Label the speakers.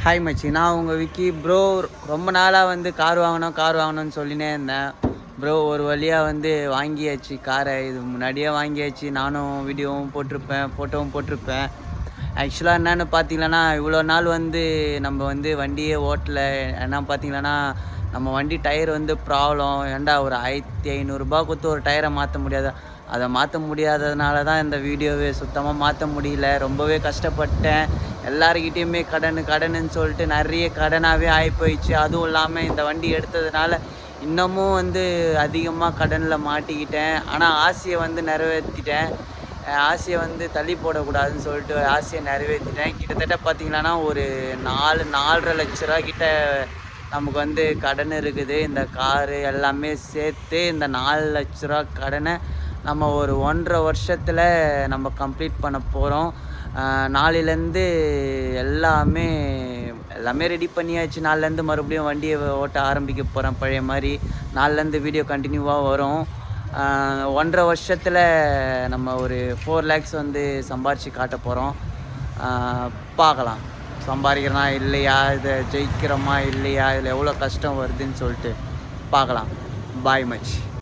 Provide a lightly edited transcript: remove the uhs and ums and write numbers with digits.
Speaker 1: Hi மச்சி, நான் உங்கள் விக்கி ப்ரோ. ரொம்ப நாளாக வந்து கார் வாங்கணும்னு சொல்லினே இருந்தேன் ப்ரோ. ஒரு வழியாக வந்து வாங்கியாச்சு காரை. இது முன்னாடியே வாங்கியாச்சு. நானும் வீடியோவும் போட்டிருப்பேன், ஃபோட்டோவும் போட்டிருப்பேன். ஆக்சுவலாக என்னென்னு பார்த்தீங்கன்னா, இவ்வளோ நாள் வந்து நம்ம வந்து வண்டியே ஓட்டலை. என்ன பார்த்தீங்கன்னா, நம்ம வண்டி டயர் வந்து ப்ராப்ளம். ஏன்டா ஒரு 1500 கொடுத்து ஒரு டயரை மாற்ற முடியாது. அதை மாற்ற முடியாததுனால தான் இந்த வீடியோவே சுத்தமாக மாற்ற முடியல. ரொம்பவே கஷ்டப்பட்டேன். எல்லாருக்கிட்டேயுமே கடனுன்னு சொல்லிட்டு நிறைய கடனாகவே ஆகி போயிடுச்சு. அதுவும் இல்லாமல் இந்த வண்டி எடுத்ததுனால இன்னமும் வந்து அதிகமாக கடனில் மாட்டிக்கிட்டேன். ஆனால் ஆசையை வந்து நிறைவேற்றிட்டேன். ஆசையை வந்து தள்ளி போடக்கூடாதுன்னு சொல்லிட்டு ஆசையை நிறைவேற்றிட்டேன். கிட்டத்தட்ட பார்த்திங்கன்னா ஒரு 4-4.5 லட்ச ரூபா கிட்ட நமக்கு வந்து கடன் இருக்குது. இந்த காரு எல்லாமே சேர்த்து இந்த 4 லட்ச ரூபா கடனை நம்ம ஒரு 1.5 வருஷத்தில் நம்ம கம்ப்ளீட் பண்ண போகிறோம். நாளையிலேருந்து எல்லாமே ரெடி பண்ணியாச்சு. நாளிலேருந்து மறுபடியும் வண்டியை ஓட்ட ஆரம்பிக்க போகிறேன் பழைய மாதிரி. நாளிலேருந்து வீடியோ கண்டினியூவாக வரும். 1.5 வருஷத்தில் நம்ம ஒரு 4 lakhs வந்து சம்பாரித்து காட்ட போகிறோம். பார்க்கலாம் சம்பாதிக்கிறனா இல்லையா, இதை ஜெயிக்கிறோமா இல்லையா, இதில் எவ்வளோ கஷ்டம் வருதுன்னு சொல்லிட்டு பார்க்கலாம். பாய் மச்.